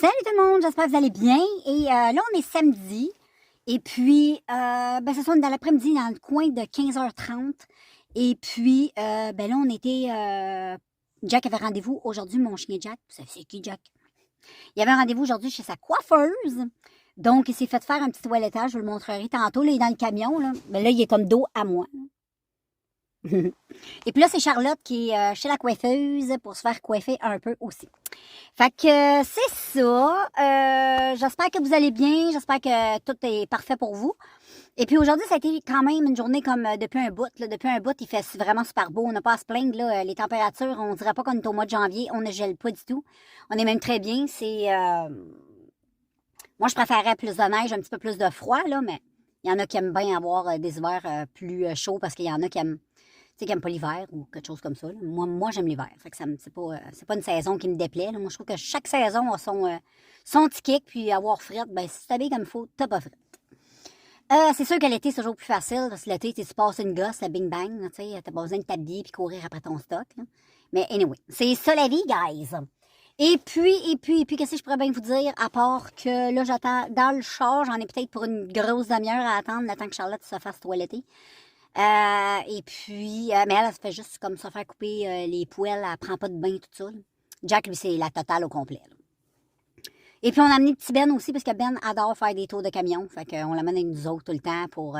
Salut tout le monde, j'espère que vous allez bien. Et là, on est samedi. Et puis, c'est ça, on est dans l'après-midi, dans le coin de 15h30. Et puis, là, on était... Jack avait rendez-vous aujourd'hui, mon chien Jack. C'est qui, Jack? Il avait un rendez-vous aujourd'hui chez sa coiffeuse. Donc, il s'est fait faire un petit toilettage. Je vous le montrerai tantôt. Là, il est dans le camion. Là, mais là il est comme dos à moi. Et puis là, c'est Charlotte qui est chez la coiffeuse pour se faire coiffer un peu aussi. Fait que c'est ça. J'espère que vous allez bien. J'espère que tout est parfait pour vous. Et puis aujourd'hui, ça a été quand même une journée comme depuis un bout. Là. Depuis un bout, il fait vraiment super beau. On n'a pas à se plaindre. Là. Les températures, on dirait pas qu'on est au mois de janvier. On ne gèle pas du tout. On est même très bien. C'est moi, je préférerais plus de neige, un petit peu plus de froid, là, mais il y en a qui aiment bien avoir des hivers plus chauds parce qu'il y en a qui aiment pas l'hiver ou quelque chose comme ça. Là. Moi j'aime l'hiver. Fait que c'est pas une saison qui me déplaît. Là. Moi, je trouve que chaque saison a son petit kick, puis avoir frette, si tu t'habilles comme il faut, t'as pas frette. C'est sûr que l'été, c'est toujours plus facile, parce que l'été, tu passes une gosse, la bing bang, tu sais, t'as pas besoin de t'habiller puis courir après ton stock. Là. Mais anyway, c'est ça la vie, guys. Et puis, qu'est-ce que je pourrais bien vous dire, à part que là, j'attends dans le char, j'en ai peut-être pour une grosse demi-heure à attendre, le temps que Charlotte se fasse toiletter. Et puis, mais elle se fait juste comme ça faire couper les poêles, elle prend pas de bain, tout ça. Là. Jack, lui, c'est la totale au complet. Là. Et puis, on a amené petit Ben aussi, parce que Ben adore faire des tours de camion. Fait qu'on l'amène avec nous autres tout le temps pour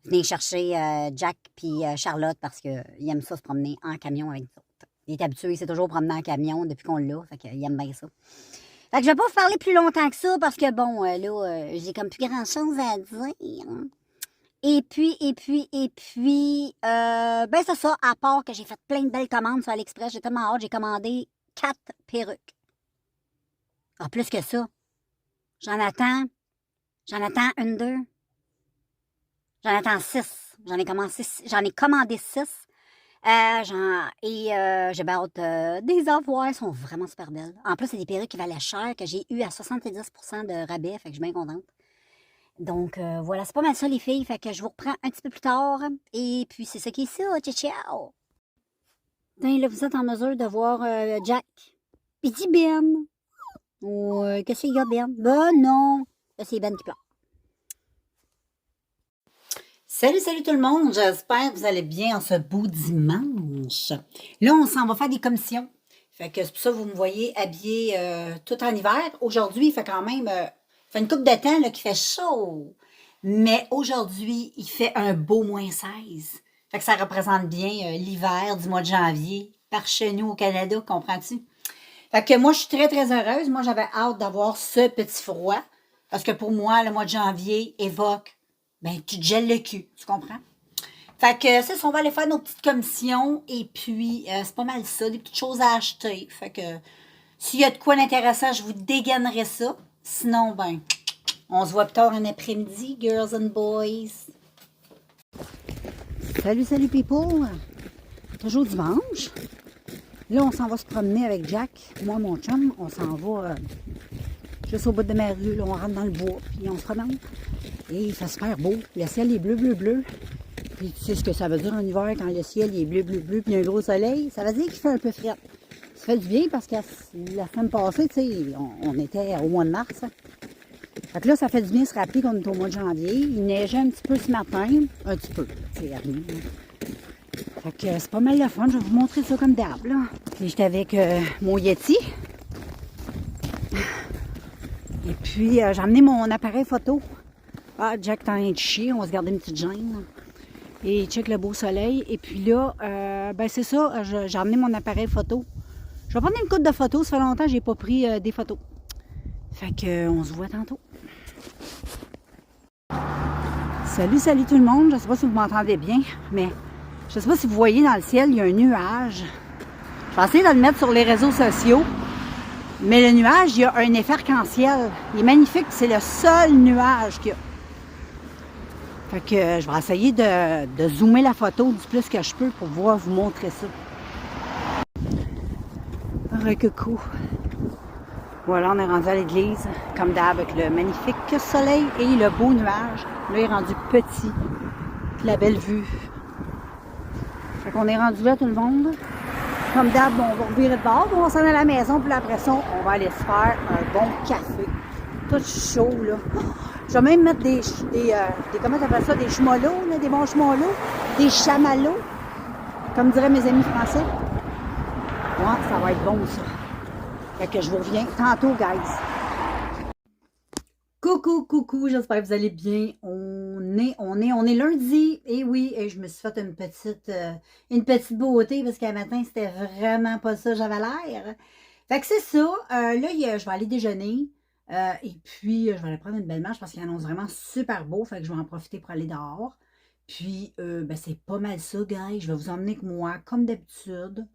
venir chercher Jack puis Charlotte, parce qu'il aime ça se promener en camion avec nous autres. Il est habitué, il s'est toujours promené en camion depuis qu'on l'a, fait qu'il aime bien ça. Fait que je vais pas vous parler plus longtemps que ça, parce que bon, là, j'ai comme plus grand-chose à dire. Et puis, c'est ça, à part que j'ai fait plein de belles commandes sur AliExpress, j'ai tellement hâte, j'ai commandé 4 perruques. Ah, plus que ça. J'en attends une, deux. J'en attends 6. J'en ai commandé 6. J'ai bien hâte des avoir. Elles sont vraiment super belles. En plus, c'est des perruques qui valaient cher, que j'ai eu à 70% de rabais, fait que je suis bien contente. Donc, voilà, c'est pas mal ça, les filles. Fait que je vous reprends un petit peu plus tard. Et puis, c'est ça qui est ça. Ciao, ciao! Tiens, là, vous êtes en mesure de voir Jack. Puis dit Ben. Qu'est-ce qu'il y a, Ben? Ben non. Là, c'est Ben qui pleure. Salut tout le monde. J'espère que vous allez bien en ce beau dimanche. Là, on s'en va faire des commissions. Fait que c'est pour ça que vous me voyez habillée tout en hiver. Aujourd'hui, il fait quand même... fait une couple de temps là, qu'il fait chaud. Mais aujourd'hui, il fait un beau -16. Fait que ça représente bien l'hiver du mois de janvier par chez nous au Canada, comprends-tu? Fait que moi, je suis très, très heureuse. Moi, j'avais hâte d'avoir ce petit froid. Parce que pour moi, le mois de janvier évoque, tu te gèles le cul, tu comprends? Fait que c'est ça, on va aller faire nos petites commissions. Et puis, c'est pas mal ça, des petites choses à acheter. Fait que s'il y a de quoi d'intéressant, je vous dégainerai ça. Sinon, on se voit plus tard un après-midi, girls and boys. Salut people! Toujours dimanche. Là, on s'en va se promener avec Jack. Moi, mon chum, on s'en va juste au bout de ma rue. Là, on rentre dans le bois, puis on se promène. Et il fait super beau. Le ciel est bleu. Puis tu sais ce que ça veut dire en hiver quand le ciel est bleu, puis il y a un gros soleil? Ça veut dire qu'il fait un peu frais. Ça fait du bien parce que la semaine passée, tu sais, on était au mois de mars. Hein. Fait que là, ça fait du bien se rappeler qu'on est au mois de janvier. Il neigeait un petit peu ce matin. Un petit peu, c'est rien. Fait que c'est pas mal le fun. Je vais vous montrer ça comme d'hab, là. Puis j'étais avec mon Yeti. Et puis, j'ai amené mon appareil photo. Ah, Jack t'en train de chier. On va se garder une petite gêne. Et check le beau soleil. Et puis là, c'est ça. J'ai amené mon appareil photo. Je vais prendre une coupe de photos. Ça fait longtemps que j'ai pas pris des photos. Fait que, on se voit tantôt. Salut tout le monde. Je sais pas si vous m'entendez bien, mais je sais pas si vous voyez dans le ciel, il y a un nuage. Je vais essayer de le mettre sur les réseaux sociaux. Mais le nuage, il y a un effet arc-en-ciel. Il est magnifique. C'est le seul nuage qu'il y a. Fait que je vais essayer de zoomer la photo du plus que je peux pour pouvoir vous montrer ça. Recoucou. Voilà, on est rendu à l'église, comme d'hab, avec le magnifique soleil et le beau nuage. Là, il est rendu petit. Puis la belle vue. Fait qu'on est rendu là, tout le monde. comme d'hab, on va revirer de bord, on va s'en aller à la maison, puis là, après ça, on va aller se faire un bon café. Tout chaud, là. Je vais même mettre des comment t'appelles ça, des chemolos, là, des bons chemolos, des chamallows, comme diraient mes amis français. Ouais, ça va être bon, ça. Fait que je vous reviens tantôt, guys. Coucou, j'espère que vous allez bien. On est lundi. Et oui, et je me suis fait une petite beauté parce qu'un matin, c'était vraiment pas ça, j'avais l'air. Fait que c'est ça. Là, je vais aller déjeuner. Et puis, je vais aller prendre une belle marche parce qu'il annonce vraiment super beau. Fait que je vais en profiter pour aller dehors. Puis, ben, c'est pas mal ça, guys. Je vais vous emmener avec moi, comme d'habitude.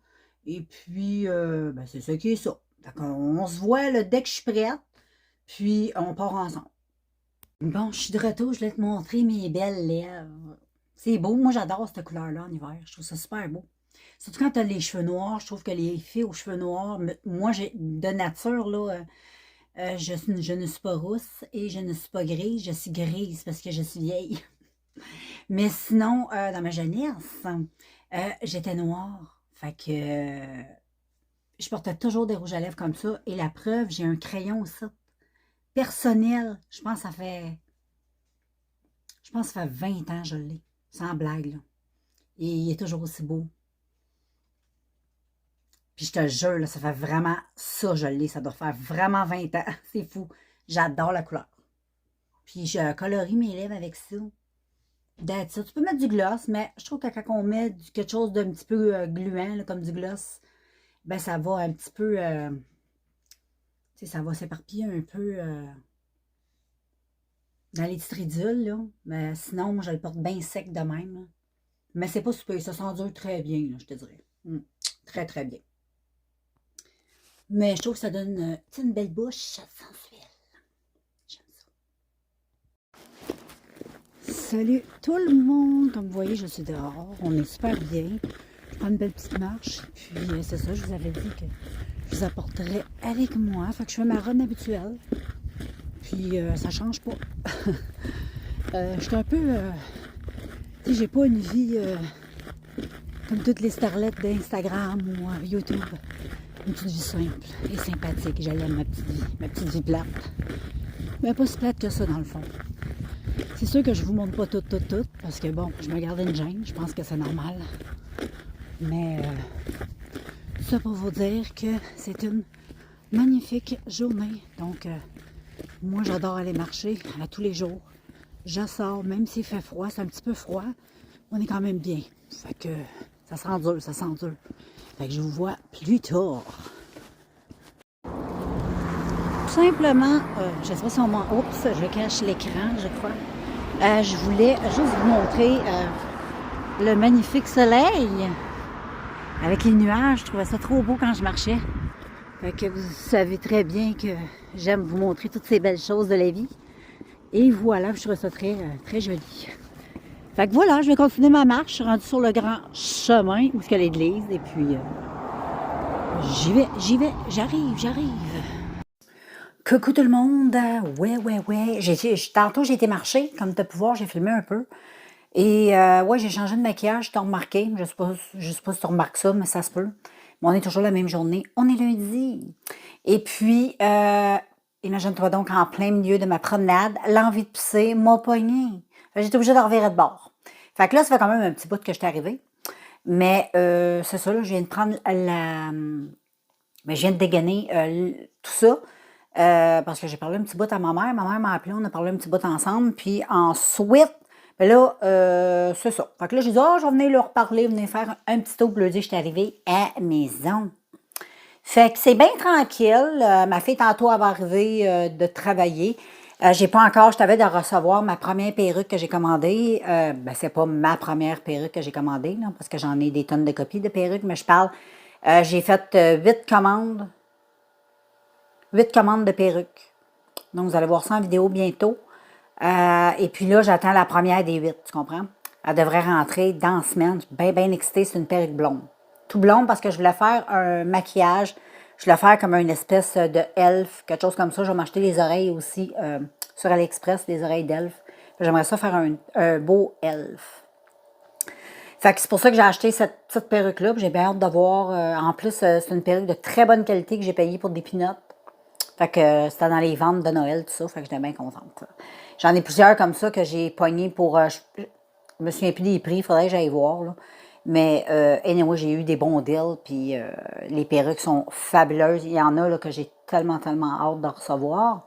Et puis, ben, c'est ça qui est ça. Fait qu'on se voit là, dès que je suis prête. Puis, on part ensemble. Bon, je suis de retour, je vais te montrer mes belles lèvres. C'est beau, moi j'adore cette couleur-là en hiver, je trouve ça super beau. Surtout quand tu as les cheveux noirs, je trouve que les filles aux cheveux noirs, moi de nature, là, je ne suis pas rousse et je ne suis pas grise, je suis grise parce que je suis vieille. Mais sinon, dans ma jeunesse, j'étais noire. Fait que je portais toujours des rouges à lèvres comme ça. Et la preuve, j'ai un crayon aussi personnel. Je pense que ça fait 20 ans que je l'ai. Sans blague, là. Et il est toujours aussi beau. Puis je te jure, là, ça fait vraiment ça, je l'ai. Ça doit faire vraiment 20 ans. C'est fou. J'adore la couleur. Puis je colorie mes lèvres avec ça. That's it. Tu peux mettre du gloss, mais je trouve que quand on met quelque chose d'un petit peu gluant, là, comme du gloss, ben ça va un petit peu... tu sais, ça va s'éparpiller un peu dans les petites ridules, là. Mais sinon, moi, je le porte bien sec de même, là. Mais c'est pas super. Ça s'endure très bien, là, je te dirais. Très, très bien. Mais je trouve que ça donne une belle bouche sensuelle. J'aime ça. Salut tout le monde! Comme vous voyez, je suis dehors. On est super bien. Je prends une belle petite marche. Puis c'est ça, je vous avais dit que je vous apporterais avec moi. Fait que je fais ma run habituelle. Puis ça change pas. Je suis un peu... tu sais, j'ai pas une vie comme toutes les starlettes d'Instagram ou YouTube. Une petite vie simple et sympathique. J'aime ma petite vie plate. Mais pas si plate que ça, dans le fond. C'est sûr que je vous montre pas tout, parce que bon, je me garde une gêne. Je pense que c'est normal. Mais tout ça pour vous dire que c'est une magnifique journée. Donc, moi, j'adore aller marcher à tous les jours. Je sors, même s'il fait froid, c'est un petit peu froid, on est quand même bien. Fait que ça sent dur, ça sent dur. Fait que je vous vois plus tard. Tout simplement, je ne sais pas si on m'en... Oups, je cache l'écran, je crois. Je voulais juste vous montrer le magnifique soleil avec les nuages. Je trouvais ça trop beau quand je marchais. Fait que vous savez très bien que j'aime vous montrer toutes ces belles choses de la vie. Et voilà, je trouve ça très, très joli. Fait que voilà, je vais continuer ma marche. Je suis rendue sur le grand chemin où est l'église. Et puis, j'y vais, j'arrive. Coucou tout le monde. Ouais. Tantôt, j'ai été marcher. Comme tu peux voir, j'ai filmé un peu. Et ouais, j'ai changé de maquillage. Tu as remarqué. Je sais pas si tu remarques ça, mais ça se peut. Mais on est toujours la même journée. On est lundi. Et puis, imagine-toi donc en plein milieu de ma promenade, l'envie de pisser m'a pogné. J'étais obligée de revirer de bord. Fait que là, ça fait quand même un petit bout que je suis arrivée. Mais c'est ça, là, je viens de prendre mais je viens de dégainer tout ça. Parce que j'ai parlé un petit bout à ma mère. Ma mère m'a appelé, on a parlé un petit bout ensemble. Puis ensuite, ben là, c'est ça. Fait que là, j'ai dit, je vais venir leur parler, venir faire un petit tour pour leur dire que je suis arrivée à la maison. Fait que c'est bien tranquille. Ma fille, tantôt, elle va arriver de travailler. J'ai pas encore, je t'avais de recevoir ma première perruque que j'ai commandée. Ben, c'est pas ma première perruque que j'ai commandée, là, parce que j'en ai des tonnes de copies de perruques, mais je parle, j'ai fait 8 commandes. 8 commandes de perruques. Donc, vous allez voir ça en vidéo bientôt. Et puis là, j'attends la première des 8, tu comprends? Elle devrait rentrer dans la semaine. Je suis bien excitée, c'est une perruque blonde. Tout blonde parce que je voulais faire un maquillage. Je voulais faire comme une espèce de elfe, quelque chose comme ça. Je vais m'acheter les oreilles aussi sur AliExpress, des oreilles d'elfe. J'aimerais ça faire un beau elfe. Fait que c'est pour ça que j'ai acheté cette petite perruque-là. J'ai bien hâte de voir. En plus, c'est une perruque de très bonne qualité que j'ai payée pour des peanuts. Fait que c'était dans les ventes de Noël, tout ça. Fait que j'étais bien contente. J'en ai plusieurs comme ça que j'ai pogné pour... je me souviens plus des prix, il faudrait que j'aille voir. Là. Mais anyway, j'ai eu des bons deals. Puis les perruques sont fabuleuses. Il y en a là, que j'ai tellement hâte de recevoir.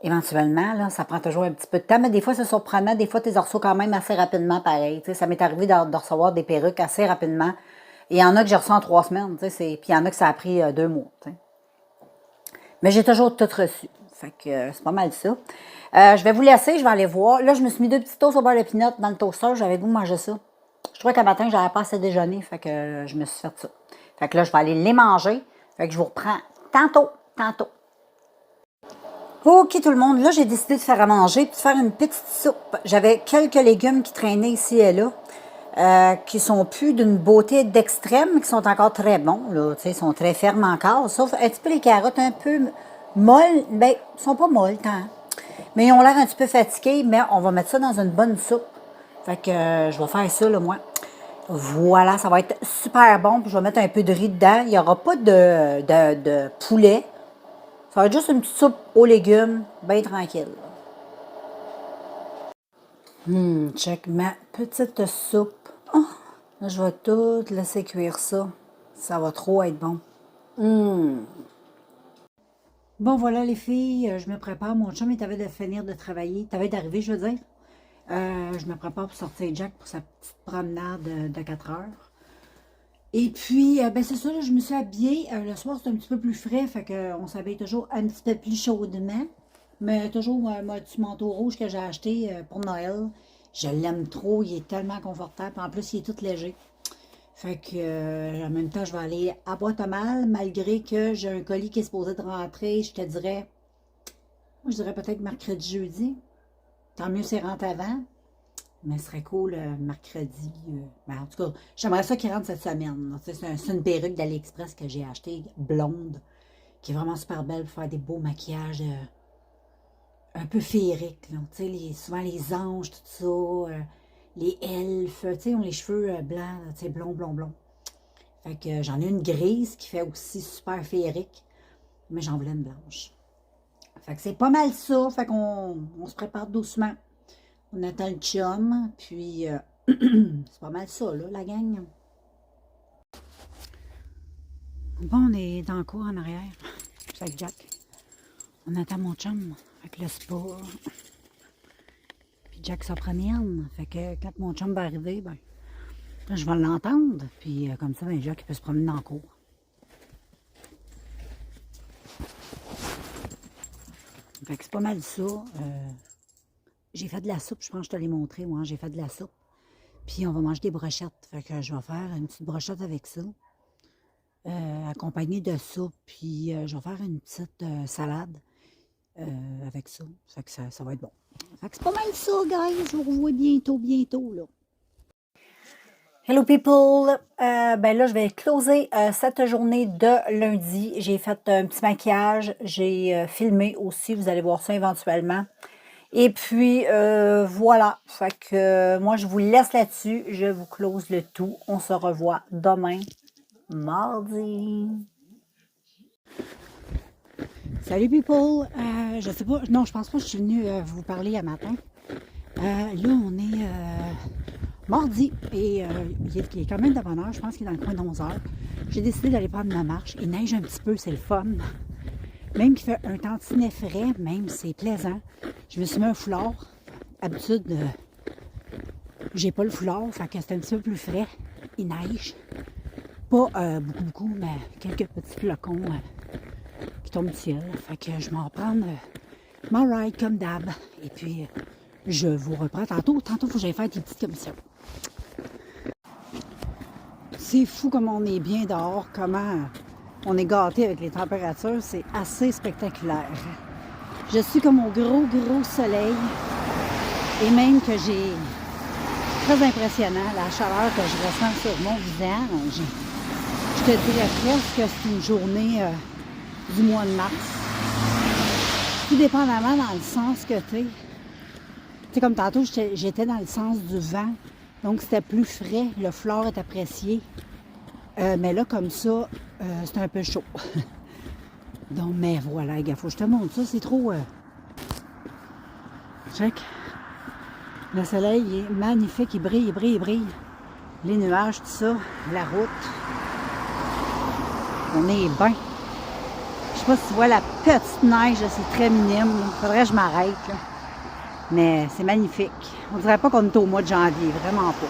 Éventuellement, là, ça prend toujours un petit peu de temps, mais des fois, c'est surprenant. Des fois, tu les reçois quand même assez rapidement, pareil. Ça m'est arrivé de recevoir des perruques assez rapidement. Et il y en a que j'ai reçu en 3 semaines, puis il y en a que ça a pris 2 mois. T'sais. Mais j'ai toujours tout reçu. Fait que c'est pas mal ça. Je vais vous laisser, je vais aller voir. Là, je me suis mis 2 petits toasts au beurre de pinot dans le toaster. J'avais goût de manger ça. Je trouvais qu'un matin, j'avais pas assez déjeuner. Fait que je me suis fait ça. Fait que là, je vais aller les manger. Fait que je vous reprends tantôt. OK, tout le monde. Là, j'ai décidé de faire à manger puis de faire une petite soupe. J'avais quelques légumes qui traînaient ici et là, qui sont plus d'une beauté d'extrême, mais qui sont encore très bons. Là, ils sont très fermes encore, sauf un petit peu les carottes un peu molles. Bien, ils sont pas molles, tant. Mais ils ont l'air un petit peu fatigués, mais on va mettre ça dans une bonne soupe. Fait que je vais faire ça, là, moi. Voilà, ça va être super bon. Puis je vais mettre un peu de riz dedans. Il n'y aura pas de poulet. Ça va être juste une petite soupe aux légumes, bien tranquille. Check ma petite soupe. Oh, là, je vais tout laisser cuire ça. Ça va trop être bon. Bon, voilà les filles, je me prépare. Mon chum, il t'avait de finir de travailler. T'avait d'arriver, je veux dire. Je me prépare pour sortir Jack pour sa petite promenade de 4 heures. Et puis, ben c'est ça, là, je me suis habillée. Le soir, c'est un petit peu plus frais, fait qu'on s'habille toujours un petit peu plus chaudement. Mais toujours mon petit manteau rouge que j'ai acheté pour Noël. Je l'aime trop, il est tellement confortable. En plus, il est tout léger. Fait que, en même temps, je vais aller à Boîte-à-Mal, malgré que j'ai un colis qui est supposé de rentrer, je te dirais, moi, je dirais peut-être mercredi, jeudi. Tant mieux, c'est rentre avant. Mais ce serait cool mercredi. Ben, en tout cas, j'aimerais ça qu'il rentre cette semaine. C'est une perruque d'AliExpress que j'ai achetée, blonde, qui est vraiment super belle pour faire des beaux maquillages un peu féeriques. Souvent les anges, tout ça, les elfes, ont les cheveux blancs, blond. Fait que j'en ai une grise qui fait aussi super féerique, mais j'en voulais une blanche. Fait que c'est pas mal ça. Fait qu'on se prépare doucement. On attend le chum, puis c'est pas mal ça, là, la gang. Bon, on est dans le cours en arrière, avec Jack. On attend mon chum avec le spa. Puis Jack s'en promène. Fait que quand mon chum va arriver, ben, je vais l'entendre. Puis comme ça, ben, Jack il peut se promener dans le cours. Fait que c'est pas mal ça. J'ai fait de la soupe, je pense que je te l'ai montré, moi, j'ai fait de la soupe. Puis on va manger des brochettes. Fait que je vais faire une petite brochette avec ça. Accompagnée de soupe. Puis je vais faire une petite salade avec ça. Fait que ça va être bon. Fait que c'est pas mal ça, guys. Je vous revois bientôt, là. Hello people! Ben là, je vais closer cette journée de lundi. J'ai fait un petit maquillage. J'ai filmé aussi. Vous allez voir ça éventuellement. Et puis, voilà. Fait que moi, je vous laisse là-dessus. Je vous close le tout. On se revoit demain, mardi. Salut people! Je sais pas, non, je pense pas que je suis venue vous parler à matin. Là, on est mardi et il est quand même de bonne heure. Je pense qu'il est dans le coin de 11 heures. J'ai décidé d'aller prendre ma marche. Il neige un petit peu, c'est le fun. Même qu'il fait un tantinet frais, même c'est plaisant. Je me suis mis un foulard. D'habitude, j'ai pas le foulard, fait que c'est un petit peu plus frais. Il neige. Pas beaucoup, mais quelques petits flocons qui tombent du ciel. Fait que je m'en reprends ma ride comme d'hab. Et puis, je vous reprends tantôt. Tantôt, il faut que j'aille faire des petites commissions. C'est fou comme on est bien dehors, comment on est gâté avec les températures. C'est assez spectaculaire. Je suis comme au gros soleil. Et même que j'ai... Très impressionnant, la chaleur que je ressens sur mon visage. Je te dirais presque que c'est une journée du mois de mars. Tout dépendamment dans le sens que tu sais, comme tantôt, j'étais dans le sens du vent. Donc, c'était plus frais. Le flore est apprécié. Mais là, comme ça, c'est un peu chaud. Donc, mais voilà, gars, faut que je te montre ça. C'est trop... Check. Le soleil il est magnifique. Il brille, il brille, il brille. Les nuages, tout ça. La route. On est bien. Je sais pas si tu vois la petite neige, c'est très minime. Il faudrait que je m'arrête. Mais c'est magnifique. On dirait pas qu'on est au mois de janvier. Vraiment pas.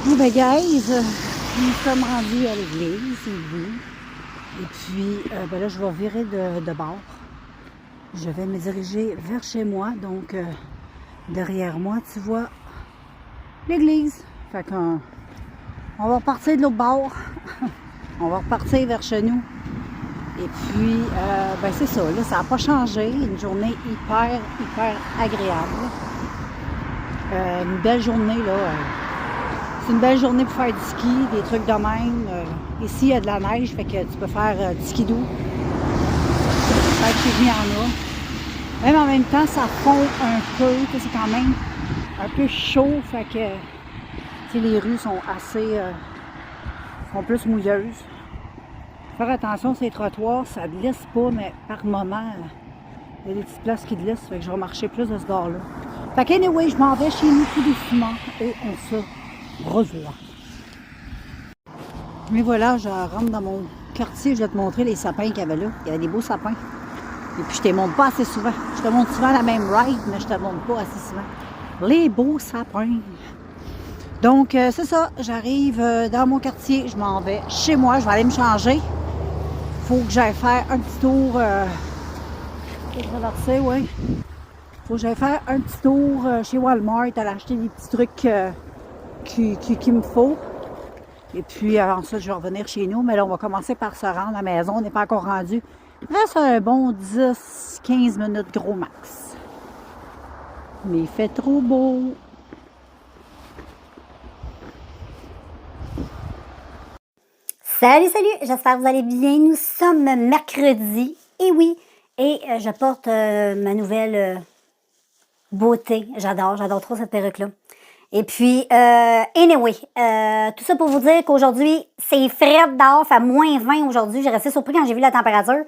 Bon, ben, guys, nous sommes rendus à l'église, oui. Et puis, ben là, je vais virer de bord. Je vais me diriger vers chez moi. Donc, derrière moi, tu vois l'église. Fait qu'on va repartir de l'autre bord. On va repartir vers chez nous. Et puis, ben c'est ça. Là, ça n'a pas changé. Une journée hyper, hyper agréable. Une belle journée, là. C'est une belle journée pour faire du ski, des trucs de même. Ici, il y a de la neige, fait que tu peux faire du ski doux. Fait que chez nous, il y en a. Même en même temps, ça fond un peu. C'est quand même un peu chaud, fait que les rues sont assez... sont plus mouilleuses. Faire attention, ces trottoirs, ça ne glisse pas, mais par moment, il y a des petites places qui glissent, fait que je vais marcher plus de ce bord-là. Fait que anyway, je m'en vais chez nous tout doucement et on se revoit. Mais voilà, je rentre dans mon quartier, je vais te montrer les sapins qu'il y avait là. Il y avait des beaux sapins. Et puis je te montre pas assez souvent. Je te montre souvent la même ride, mais je te montre pas assez souvent. Les beaux sapins. Donc, c'est ça. J'arrive dans mon quartier. Je m'en vais chez moi. Je vais aller me changer. Faut que j'aille faire un petit tour. Faut traverser, oui. Faut que j'aille faire un petit tour chez Walmart. Aller acheter des petits trucs qu'il me faut. Et puis, ensuite, je vais revenir chez nous. Mais là, on va commencer par se rendre à la maison. On n'est pas encore rendu. Il reste un bon 10-15 minutes gros max. Mais il fait trop beau. Salut, salut! J'espère que vous allez bien. Nous sommes mercredi. Et oui, et je porte ma nouvelle beauté. J'adore trop cette perruque-là. Et puis, anyway, tout ça pour vous dire qu'aujourd'hui, c'est frais dehors, fait moins 20 aujourd'hui. J'ai resté surpris quand j'ai vu la température.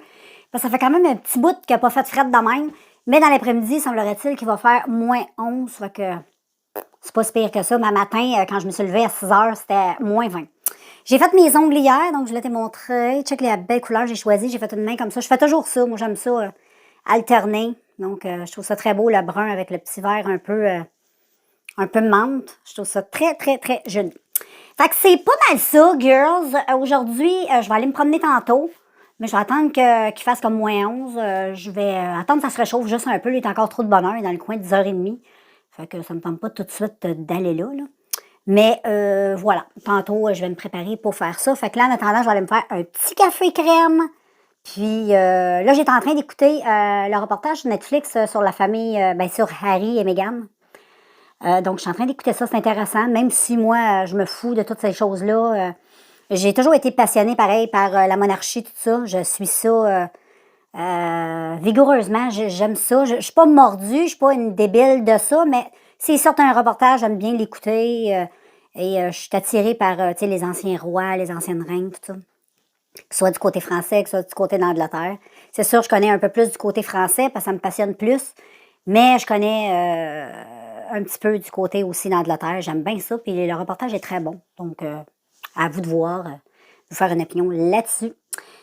Parce que ça fait quand même un petit bout qu'il n'a pas fait frais de même. Mais dans l'après-midi, semblerait-il qu'il va faire moins 11. Fait que c'est pas si pire que ça. Mais matin, quand je me suis levée à 6 heures, c'était moins 20. J'ai fait mes ongles hier, donc je voulais te montrer. Check les belles couleurs que j'ai choisies. J'ai fait une main comme ça. Je fais toujours ça. Moi, j'aime ça alterner. Donc, je trouve ça très beau, le brun avec le petit vert un peu menthe. Je trouve ça très, très, très joli. Fait que c'est pas mal ça, girls. Aujourd'hui, je vais aller me promener tantôt. Mais je vais attendre qu'il fasse comme moins 11. Je vais attendre que ça se réchauffe juste un peu. Il est encore trop de bonheur dans le coin de 10h30. Fait que ça me tente pas tout de suite d'aller là. Mais voilà. Tantôt, je vais me préparer pour faire ça. Fait que là, en attendant, je vais aller me faire un petit café crème. Puis là, j'étais en train d'écouter le reportage sur Netflix sur la famille, sur Harry et Meghan. Donc, je suis en train d'écouter ça, c'est intéressant. Même si moi, je me fous de toutes ces choses-là. J'ai toujours été passionnée, pareil, par la monarchie, tout ça. Je suis ça vigoureusement. J'aime ça. Je suis pas mordue, je suis pas une débile de ça, mais s'ils sortent un reportage, j'aime bien l'écouter. Et je suis attirée par les anciens rois, les anciennes reines, tout ça. Que ce soit du côté français, que ce soit du côté d'Angleterre. C'est sûr, je connais un peu plus du côté français parce que ça me passionne plus. Mais je connais un petit peu du côté aussi d'Angleterre. J'aime bien ça. Puis le reportage est très bon. Donc, à vous de voir, vous faire une opinion là-dessus.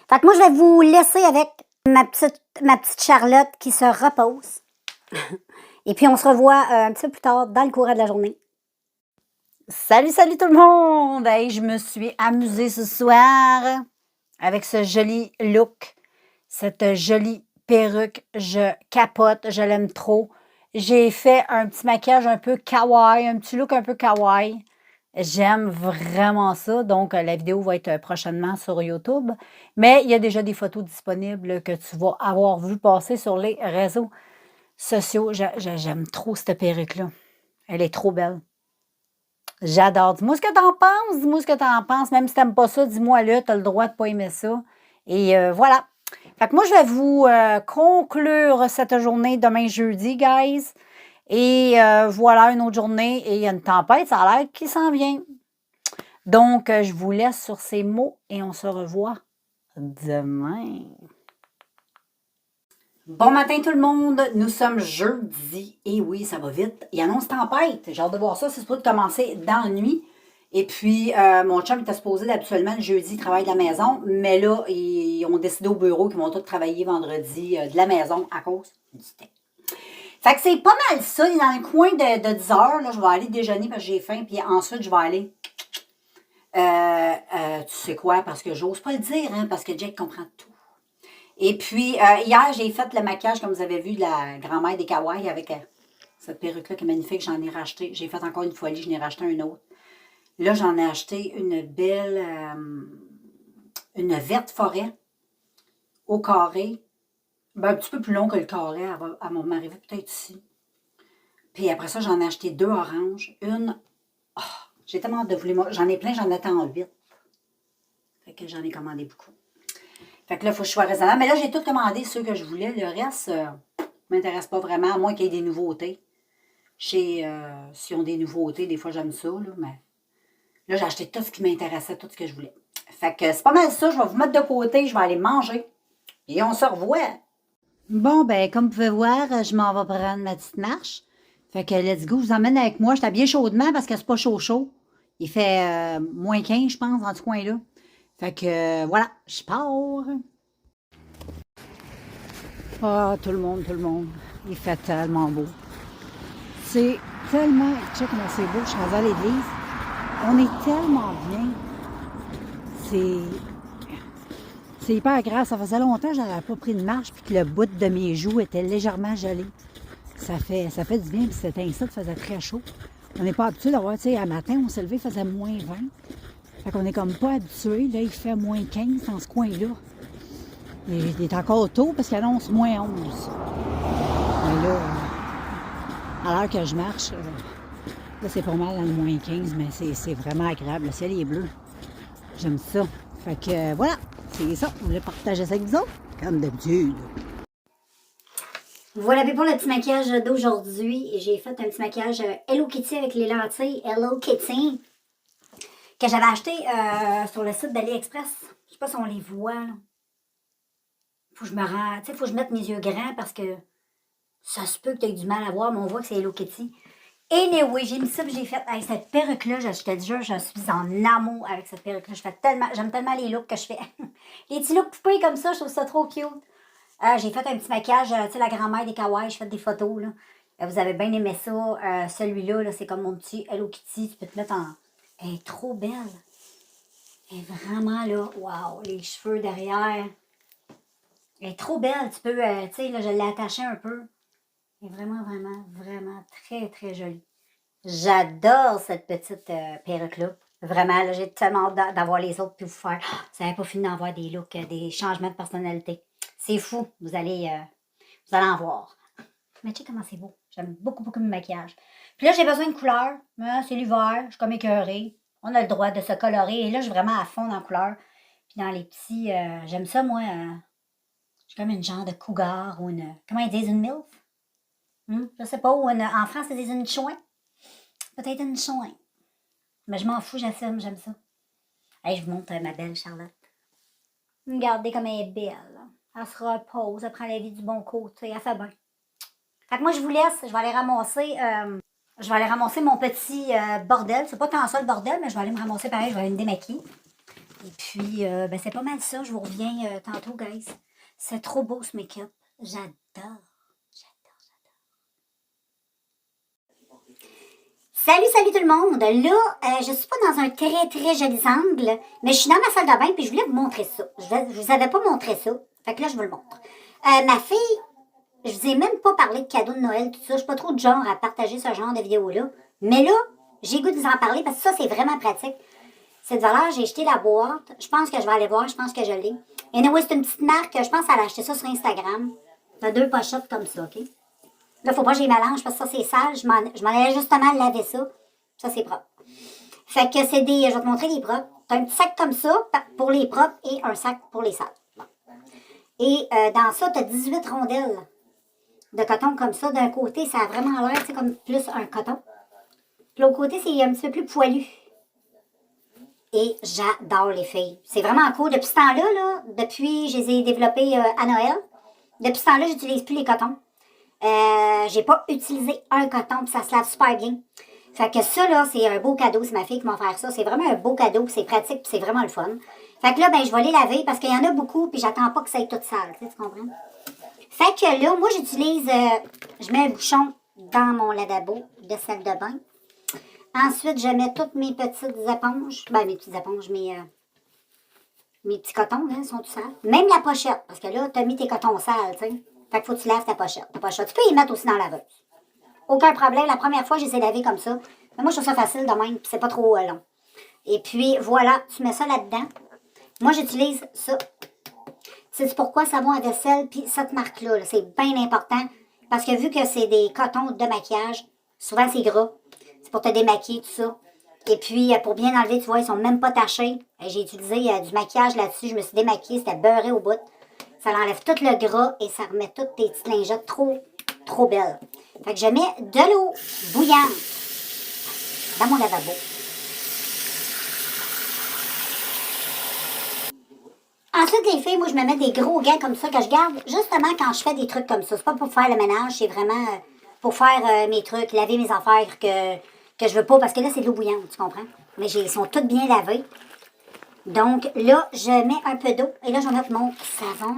Fait que moi, je vais vous laisser avec ma petite Charlotte qui se repose. Et puis, on se revoit un petit peu plus tard dans le courant de la journée. Salut, salut tout le monde! Hey, je me suis amusée ce soir avec ce joli look, cette jolie perruque. Je capote, je l'aime trop. J'ai fait un petit maquillage un peu kawaii, un petit look un peu kawaii. J'aime vraiment ça. Donc, la vidéo va être prochainement sur YouTube. Mais il y a déjà des photos disponibles que tu vas avoir vu passer sur les réseaux sociaux. J'aime trop cette perruque-là. Elle est trop belle. J'adore. Dis-moi ce que t'en penses. Dis-moi ce que t'en penses. Même si t'aimes pas ça, dis-moi là. T'as le droit de pas aimer ça. Et voilà. Fait que moi, je vais vous conclure cette journée demain jeudi, guys. Et voilà une autre journée et il y a une tempête, ça a l'air qui s'en vient. Donc, je vous laisse sur ces mots et on se revoit demain. Bon matin tout le monde, nous sommes jeudi. Et oui, ça va vite. Il annonce tempête. J'ai hâte de voir ça. C'est supposé commencer dans la nuit. Et puis, mon chum était supposé habituellement le jeudi travailler de la maison. Mais là, ils ont décidé au bureau qu'ils vont tous travailler vendredi de la maison à cause du thé. Fait que c'est pas mal ça. Il est dans le coin de 10 heures. Là, je vais aller déjeuner parce que j'ai faim. Puis ensuite, je vais aller... tu sais quoi? Parce que j'ose pas le dire, hein, parce que Jack comprend tout. Et puis, hier, j'ai fait le maquillage, comme vous avez vu, de la grand-mère des Kawaii avec cette perruque-là qui est magnifique. J'en ai racheté. J'ai fait encore une folie, je n'ai racheté un autre. Là, j'en ai acheté une belle, une verte forêt au carré. Ben, un petit peu plus long que le carré. Elle va m'arriver peut-être ici. Puis après ça, j'en ai acheté 2 oranges. Une, oh, j'ai tellement hâte de vous les montrer. J'en ai plein, j'en attends 8. Fait que j'en ai commandé beaucoup. Fait que là, il faut que je sois raisonnable. Mais là, j'ai tout commandé, ceux que je voulais. Le reste ne m'intéresse pas vraiment, à moins qu'il y ait des nouveautés. S'ils ont des nouveautés, des fois, j'aime ça. Là, mais là, j'ai acheté tout ce qui m'intéressait, tout ce que je voulais. Fait que c'est pas mal ça. Je vais vous mettre de côté. Je vais aller manger. Et on se revoit. Bon, ben, comme vous pouvez voir, je m'en vais prendre ma petite marche. Fait que let's go. Je vous emmène avec moi. Je t'habille chaudement parce que c'est pas chaud. Il fait moins 15, je pense, dans ce coin-là. Fait que, voilà, je pars. Ah, tout le monde. Il fait tellement beau. C'est tellement... Check comment c'est beau. Je suis rendue à l'église. On est tellement bien. C'est hyper agréable. Ça faisait longtemps que je n'avais pas pris de marche puis que le bout de mes joues était légèrement gelé. Ça fait du bien. Puis c'était ainsi, ça faisait très chaud. On n'est pas habitué d'avoir, tu sais, à matin, on s'est levé, il faisait moins 20. Fait qu'on est comme pas habitué. Là, il fait moins 15 dans ce coin-là. Il est encore tôt parce qu'il annonce moins 11. Mais là, à l'heure que je marche, là, c'est pas mal dans le moins 15, mais c'est vraiment agréable. Le ciel est bleu. J'aime ça. Fait que voilà, c'est ça. Je voulais partager ça avec vous autres, comme d'habitude. Voilà pour le petit maquillage d'aujourd'hui. J'ai fait un petit maquillage Hello Kitty avec les lentilles Hello Kitty que j'avais acheté sur le site d'AliExpress. Je sais pas si on les voit. Là. Faut que je me rends, faut que je mette mes yeux grands parce que ça se peut que tu aies du mal à voir, mais on voit que c'est Hello Kitty. Anyway, j'ai mis ça et j'ai fait avec cette perruque-là, je te jure, je suis en amour avec cette perruque-là. J'aime tellement les looks que je fais. Les petits looks poupées comme ça, je trouve ça trop cute. J'ai fait un petit maquillage, tu sais, la grand-mère des Kawaii, j'ai fait des photos, là. Vous avez bien aimé ça. Celui-là, là, c'est comme mon petit Hello Kitty. Tu peux te mettre en... Elle est trop belle. Elle est vraiment, là, wow, les cheveux derrière. Elle est trop belle. Tu peux, tu sais, là, je l'ai attachée un peu. Elle est vraiment, vraiment très, très jolie. J'adore cette petite perruque-là. Vraiment, là, j'ai tellement hâte d'avoir les autres puis vous faire. Oh, ça n'avait pas fini d'en voir des looks, des changements de personnalité. C'est fou. Vous allez en voir. Mais tu sais comment c'est beau. J'aime beaucoup mon maquillage. Puis là, j'ai besoin de couleurs. C'est l'hiver. Je suis comme écœurée. On a le droit de se colorer. Et là, je suis vraiment à fond dans la couleur. Puis dans les petits... j'aime ça, moi. Je suis comme une genre de cougar ou une... Comment ils disent? Une milf? Je sais pas. Ou en France, ils disent une chouin. Peut-être une chouin. Mais je m'en fous, j'assume. J'aime ça. Hey, je vous montre ma belle Charlotte. Regardez comme elle est belle. Elle se repose. Elle prend la vie du bon côté. Elle fait bien. Fait que moi, je vous laisse. Je vais aller ramasser mon petit bordel. C'est pas tant ça le bordel, mais je vais aller me ramasser pareil. Je vais aller me démaquiller. Et puis, ben, c'est pas mal ça. Je vous reviens tantôt, guys. C'est trop beau ce make-up. J'adore. Salut tout le monde! Là, je suis pas dans un très très joli angle, mais je suis dans ma salle de bain puis je voulais vous montrer ça. Je vous avais pas montré ça, fait que là je vous le montre. Ma fille, je vous ai même pas parlé de cadeaux de Noël, tout ça. Je suis pas trop de genre à partager ce genre de vidéos-là. Mais là, j'ai goût de vous en parler parce que ça c'est vraiment pratique. Cette valeur, j'ai jeté la boîte. Je pense que je vais aller voir, je pense que je l'ai. Et anyway, c'est une petite marque, je pense qu'elle a acheté ça sur Instagram. T'as 2 pochettes comme ça, ok? Là, faut pas que j'y mélange parce que ça, c'est sale. Je m'en allais justement laver ça. Ça, c'est propre. Fait que c'est des... Je vais te montrer les propres. T'as un petit sac comme ça pour les propres et un sac pour les sales. Bon. Et dans ça, t'as 18 rondelles de coton comme ça. D'un côté, ça a vraiment l'air, c'est comme plus un coton. Puis l'autre côté, c'est un petit peu plus poilu. Et j'adore les filles. C'est vraiment cool. Depuis ce temps-là, là, depuis, je les ai développés à Noël. Depuis ce temps-là, j'utilise plus les cotons. J'ai pas utilisé un coton, puis ça se lave super bien. Fait que ça, là, c'est un beau cadeau. C'est ma fille qui m'a offert ça. C'est vraiment un beau cadeau, puis c'est pratique, puis c'est vraiment le fun. Fait que là, ben, je vais les laver parce qu'il y en a beaucoup, puis j'attends pas que ça aille tout sale. Tu comprends? Fait que là, moi, j'utilise... je mets un bouchon dans mon lavabo de salle de bain. Ensuite, je mets toutes mes petites éponges. Ben, mes petites éponges, mes petits cotons, hein, sont tout sales. Même la pochette, parce que là, t'as mis tes cotons sales, tu sais. Fait qu'il faut que tu laves ta pochette. Tu peux y mettre aussi dans la laveuse. Aucun problème. La première fois, je les ai lavés comme ça. Mais moi, je trouve ça facile de même, puis c'est pas trop long. Et puis, voilà, tu mets ça là-dedans. Moi, j'utilise ça. Sais-tu pourquoi savon à vaisselle, puis cette marque-là, -là, c'est bien important. Parce que vu que c'est des cotons de maquillage, souvent c'est gras. C'est pour te démaquiller, tout ça. Et puis, pour bien enlever, tu vois, ils sont même pas tachés. J'ai utilisé du maquillage là-dessus. Je me suis démaquillée, c'était beurré au bout. Ça enlève tout le gras et ça remet toutes tes petites lingettes trop belles. Fait que je mets de l'eau bouillante dans mon lavabo. Ensuite, les filles, moi, je me mets des gros gants comme ça que je garde justement quand je fais des trucs comme ça. C'est pas pour faire le ménage, c'est vraiment pour faire mes trucs, laver mes affaires que je veux pas, parce que là, c'est de l'eau bouillante, tu comprends? Mais ils sont toutes bien lavées. Donc, là, je mets un peu d'eau, et là, je vais mettre mon savon.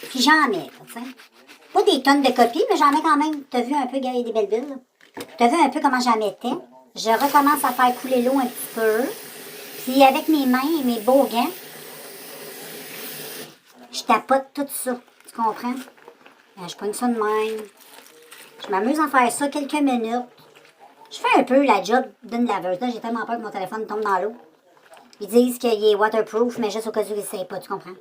Puis j'en mets, tu sais. Pas des tonnes de copies, mais j'en mets quand même. T'as vu un peu, gars, il y a des belles bulles. T'as vu un peu comment j'en mettais. Je recommence à faire couler l'eau un petit peu. Puis avec mes mains et mes beaux gants, je tapote tout ça. Tu comprends? Je pogne ça de même. Je m'amuse à faire ça quelques minutes. Je fais un peu la job d'une laveuse. Là, j'ai tellement peur que mon téléphone tombe dans l'eau. Ils disent qu'il est waterproof, mais juste au cas où ils ne savent pas, tu comprends?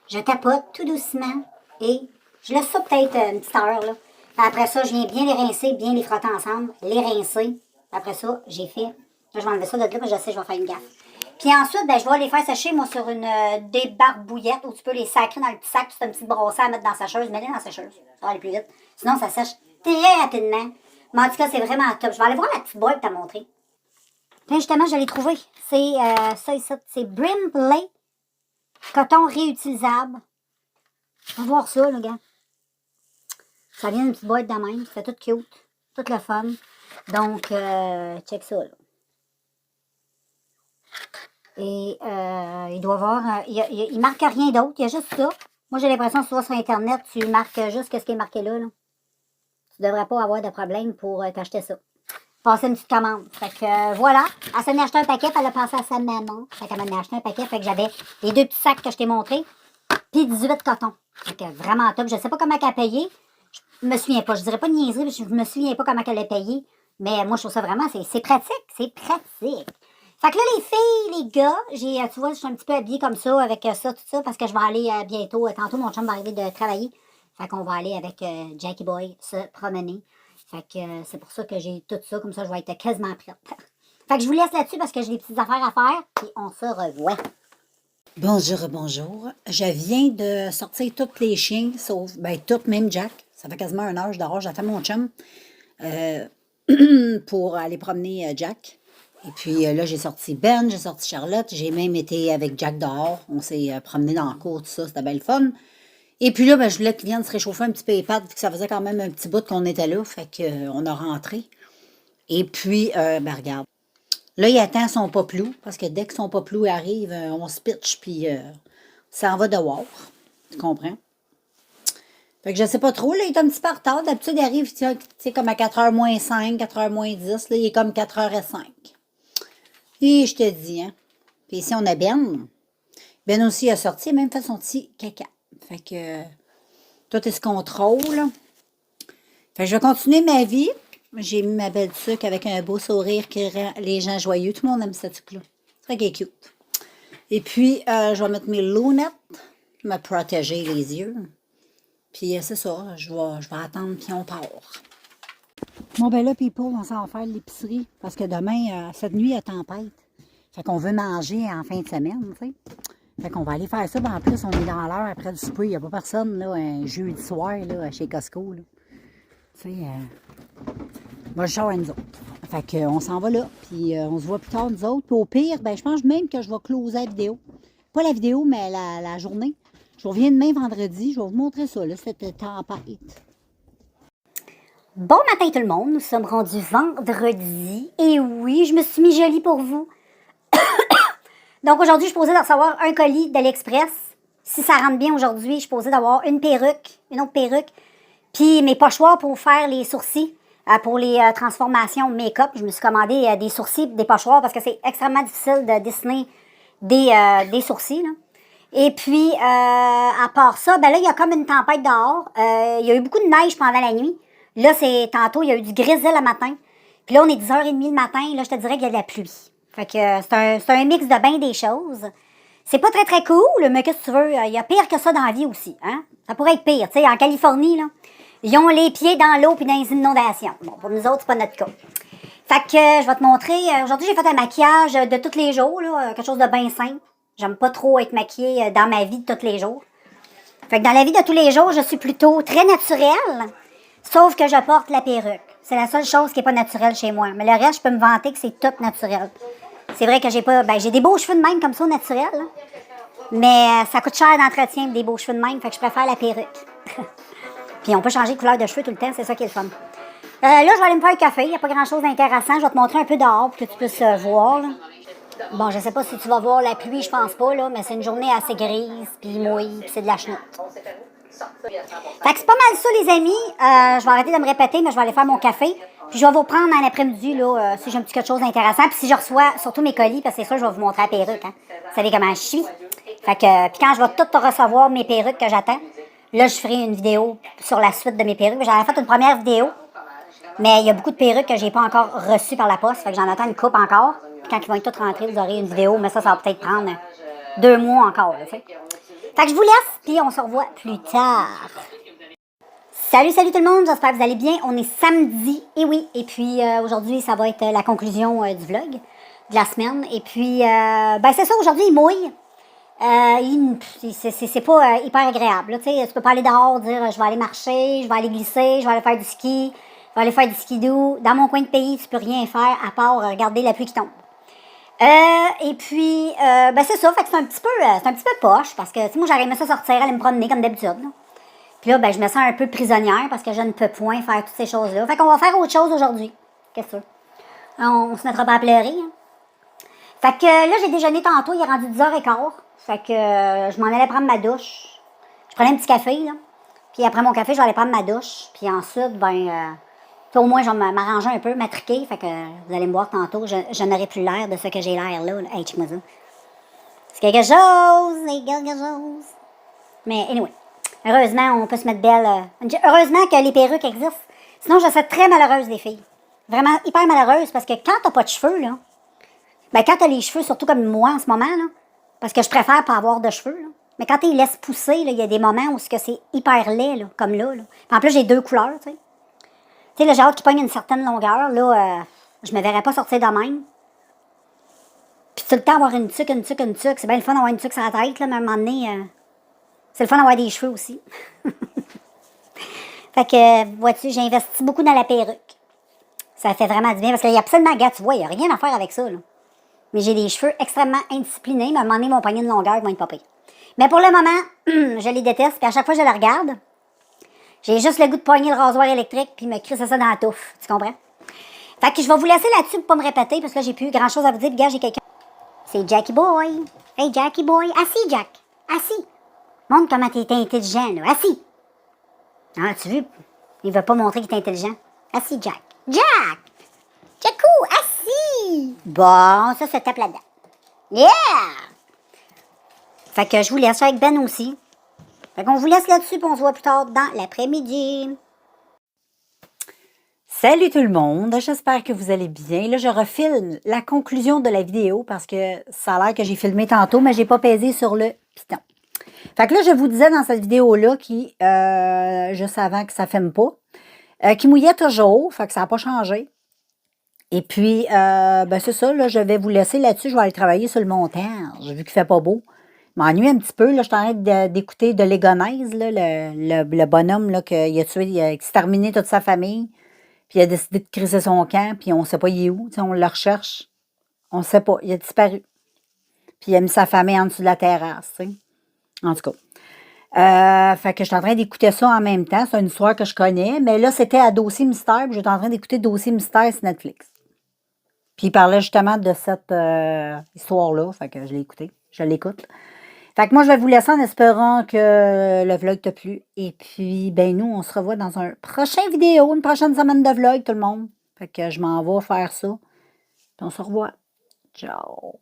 Je tapote tout doucement et je laisse ça peut-être une petite heure. Là. Après ça, je viens bien les rincer, bien les frotter ensemble, les rincer. Après ça, j'ai fait... Là, je vais enlever ça de là, parce que je sais que je vais faire une gaffe. Puis ensuite, ben, je vais les faire sécher, moi, sur une débarbouillette où tu peux les sacrer dans le petit sac, puis c'est un petit brosset à mettre dans la sécheuse. Mets-les dans la sécheuse, ça va aller plus vite. Sinon, ça sèche très rapidement. Mais en tout cas, c'est vraiment top. Je vais aller voir la petite boîte que tu as montrée. Puis justement, je l'ai trouvé. C'est ça ici. C'est Brimley coton réutilisable. On va voir ça, le gars. Ça vient d'une petite boîte de même. C'est tout cute. Tout le fun. Donc, check ça, là. Et il doit avoir... il marque rien d'autre. Il y a juste ça. Moi, j'ai l'impression que tu vas sur Internet, tu marques juste ce qui est marqué là. Tu devrais pas avoir de problème pour t'acheter ça. Passer une petite commande. Fait que voilà. Elle s'en a acheté un paquet, puis elle a passé à sa maman. Fait qu'elle m'en a acheté un paquet. Fait que j'avais les 2 petits sacs que je t'ai montrés. Puis 18 cotons. Fait que vraiment top. Je sais pas comment elle a payé. Je me souviens pas. Je dirais pas de niaiserie, mais je me souviens pas comment elle a payé. Mais moi, je trouve ça vraiment, c'est pratique. C'est pratique. Fait que là, les filles, les gars, tu vois, je suis un petit peu habillée comme ça, avec ça, tout ça, parce que je vais aller bientôt. Tantôt, mon chum va arriver de travailler. Fait qu'on va aller avec Jackie Boy se promener. Fait que c'est pour ça que j'ai tout ça, comme ça je vais être quasiment prête. Fait que je vous laisse là-dessus parce que j'ai des petites affaires à faire, puis on se revoit. Bonjour, bonjour. Je viens de sortir tous les chiens, sauf, toutes, même Jack. Ça fait quasiment 1 heure, je dors, j'ai fait mon chum pour aller promener Jack. Et puis là, j'ai sorti Ben, j'ai sorti Charlotte, j'ai même été avec Jack dehors. On s'est promené dans la cour, tout ça, c'était bien le fun. Et puis là, ben, je voulais qu'il vienne se réchauffer un petit peu les pattes, vu que ça faisait quand même un petit bout qu'on était là, fait qu'on a rentré. Et puis, ben regarde, là, il attend son poplou, parce que dès que son poplou arrive, on se pitch, puis ça en va dehors, tu comprends? Fait que je sais pas trop, là, il est un petit peu en retard. D'habitude, il arrive, tu sais, comme à 4h moins 5, 4h moins 10, là, il est comme 4h05. Et je te dis, hein, puis ici, on a Ben. Ben aussi a sorti, il a même fait son petit caca. Fait que tout est ce contrôle. Fait que je vais continuer ma vie. J'ai mis ma belle tuque avec un beau sourire qui rend les gens joyeux. Tout le monde aime cette tuque-là. C'est très cute. Et puis, je vais mettre mes lunettes, me protéger les yeux. Puis, c'est ça. Je vais attendre, puis on part. Bon, ben là, people, on s'en va faire l'épicerie. Parce que demain, cette nuit, il y a tempête. Fait qu'on veut manger en fin de semaine, tu sais. Fait qu'on va aller faire ça. Ben en plus, on est dans l'heure après le souper. Il n'y a pas personne, là, un jeudi soir, là, chez Costco, là. Tu sais, moi, je sors à nous autres. Fait qu'on s'en va là, puis on se voit plus tard, nous autres. Puis au pire, ben, je pense même que je vais closer la vidéo. Pas la vidéo, mais la journée. Je reviens demain vendredi, je vais vous montrer ça, là, cette tempête. Bon matin tout le monde, nous sommes rendus vendredi. Et oui, je me suis mis jolie pour vous. Donc aujourd'hui, je suis posée de recevoir un colis d'AliExpress. Si ça rentre bien aujourd'hui, je suis posée d'avoir une autre perruque, puis mes pochoirs pour faire les sourcils, pour les transformations make-up. Je me suis commandé des sourcils, des pochoirs, parce que c'est extrêmement difficile de dessiner des sourcils, là. Et puis, à part ça, ben là, il y a comme une tempête dehors. Il y a eu beaucoup de neige pendant la nuit. Là, tantôt, il y a eu du grésil le matin. Puis là, on est 10h30 le matin. Là, je te dirais qu'il y a de la pluie. Fait que c'est un mix de bien des choses. C'est pas très, très cool, mais qu'est-ce que tu veux? Il y a pire que ça dans la vie aussi, hein? Ça pourrait être pire. Tu sais, en Californie, là, ils ont les pieds dans l'eau puis dans les inondations. Bon, pour nous autres, c'est pas notre cas. Fait que je vais te montrer. Aujourd'hui, j'ai fait un maquillage de tous les jours, là, quelque chose de bien simple. J'aime pas trop être maquillée dans ma vie de tous les jours. Fait que dans la vie de tous les jours, je suis plutôt très naturelle, sauf que je porte la perruque. C'est la seule chose qui est pas naturelle chez moi. Mais le reste, je peux me vanter que c'est tout naturel. C'est vrai que j'ai des beaux cheveux de même comme ça, naturels, là. Mais ça coûte cher d'entretien, des beaux cheveux de même, fait que je préfère la perruque. Puis on peut changer de couleur de cheveux tout le temps, c'est ça qui est le fun. Là, je vais aller me faire un café, il n'y a pas grand-chose d'intéressant. Je vais te montrer un peu dehors pour que tu puisses voir, là. Bon, je sais pas si tu vas voir la pluie, je pense pas, là, mais c'est une journée assez grise, puis mouille, puis c'est de la chenoute. Fait que c'est pas mal ça, les amis. Je vais arrêter de me répéter, mais je vais aller faire mon café. Puis je vais vous prendre en après-midi, là, si j'ai un petit quelque chose d'intéressant. Puis si je reçois surtout mes colis, parce que c'est sûr, je vais vous montrer la perruque, hein. Vous savez comment je suis. Fait que, puis quand je vais tout recevoir mes perruques que j'attends, là, je ferai une vidéo sur la suite de mes perruques. J'en ai fait une première vidéo, mais il y a beaucoup de perruques que j'ai pas encore reçues par la poste. Fait que j'en attends une coupe encore. Puis quand ils vont être tous rentrés, vous aurez une vidéo, mais ça va peut-être prendre 2 mois encore, là, fait. Fait que je vous laisse, puis on se revoit plus tard. Salut tout le monde, j'espère que vous allez bien. On est samedi, et oui, et puis aujourd'hui, ça va être la conclusion du vlog de la semaine. Et puis, ben c'est ça, aujourd'hui, il mouille. C'est pas hyper agréable. Tu sais, tu peux pas aller dehors, dire je vais aller marcher, je vais aller glisser, je vais aller faire du ski, je vais aller faire du skidoo. Dans mon coin de pays, tu peux rien faire à part regarder la pluie qui tombe. Et puis, ben c'est ça, fait que c'est un petit peu poche, parce que, tu sais, moi, j'aurais aimé ça sortir, aller me promener comme d'habitude, là. Puis là, ben, je me sens un peu prisonnière, parce que je ne peux point faire toutes ces choses-là. Fait qu'on va faire autre chose aujourd'hui. Qu'est-ce que c'est? On se mettra pas à pleurer, hein. Fait que là, j'ai déjeuné tantôt, il est rendu 10h15. Fait que je m'en allais prendre ma douche. Je prenais un petit café, là. Puis après mon café, je vais aller prendre ma douche. Puis ensuite, ben, au moins, je vais m'arranger un peu, m'attriquer. Fait que vous allez me voir tantôt, je n'aurai plus l'air de ce que j'ai l'air là. Hey, check-moi ça. C'est quelque chose. Mais anyway, heureusement, on peut se mettre belle. Heureusement que les perruques existent. Sinon, je serais très malheureuse des filles. Vraiment hyper malheureuse, parce que quand t'as pas de cheveux, là, ben quand t'as les cheveux, surtout comme moi en ce moment, là, parce que je préfère pas avoir de cheveux, là, mais quand tu les laisses pousser, il y a des moments où c'est hyper laid, là, comme là. En plus, j'ai 2 couleurs, tu sais. Tu sais, le genre qui pogne une certaine longueur, là, je me verrais pas sortir de même. Puis tout le temps avoir une tuque. C'est bien le fun d'avoir une tuque sur la tête, là, mais à un moment donné, c'est le fun d'avoir des cheveux aussi. Fait que, vois-tu, j'ai investi beaucoup dans la perruque. Ça fait vraiment du bien, parce qu'il y a absolument, regarde, tu vois, il n'y a rien à faire avec ça, là. Mais j'ai des cheveux extrêmement indisciplinés, mais à un moment donné, mon poignet de longueur, ils vont être pas pires. Mais pour le moment, je les déteste, puis à chaque fois que je les regarde, j'ai juste le goût de poigner le rasoir électrique, puis me crisser ça dans la touffe, tu comprends? Fait que je vais vous laisser là-dessus pour pas me répéter, parce que là, j'ai plus grand-chose à vous dire, puis gars, j'ai quelqu'un. C'est Jackie Boy. Hey, Jackie Boy. Assis, Jack. Assis. Montre comment t'es intelligent, là. Assis. Ah, tu veux? Il veut pas montrer qu'il est intelligent. Assis, Jack. Jack! Jackou, assis! Bon, ça se tape là-dedans. Yeah! Fait que je vous laisse avec Ben aussi. Fait qu'on vous laisse là-dessus, puis on se voit plus tard dans l'après-midi. Salut tout le monde, j'espère que vous allez bien. Là, je refilme la conclusion de la vidéo parce que ça a l'air que j'ai filmé tantôt, mais j'ai pas pesé sur le piton. Fait que là, je vous disais dans cette vidéo-là qui, juste avant que ça filme pas, qui mouillait toujours, fait que ça n'a pas changé. Et puis, ben c'est ça, là, je vais vous laisser là-dessus, je vais aller travailler sur le montage, vu qu'il fait pas beau. m'ennuie un petit peu. Là, je suis en train d'écouter de Légonaise, là, le bonhomme là, il a tué, il a exterminé toute sa famille. Puis il a décidé de criser son camp, puis on ne sait pas il est où. Tu sais, on le recherche. On ne sait pas. Il a disparu. Puis il a mis sa famille en dessous de la terrasse. Tu sais. En tout cas. Fait que je suis en train d'écouter ça en même temps. C'est une histoire que je connais. Mais là, c'était à Dossier Mystère. Puis j'étais en train d'écouter Dossier Mystère sur Netflix. Puis il parlait justement de cette histoire-là. Fait que je l'ai écouté. Je l'écoute. Fait que moi, je vais vous laisser en espérant que le vlog t'a plu. Et puis, ben nous, on se revoit dans un prochain vidéo, une prochaine semaine de vlog, tout le monde. Fait que je m'en vais faire ça. Puis on se revoit. Ciao!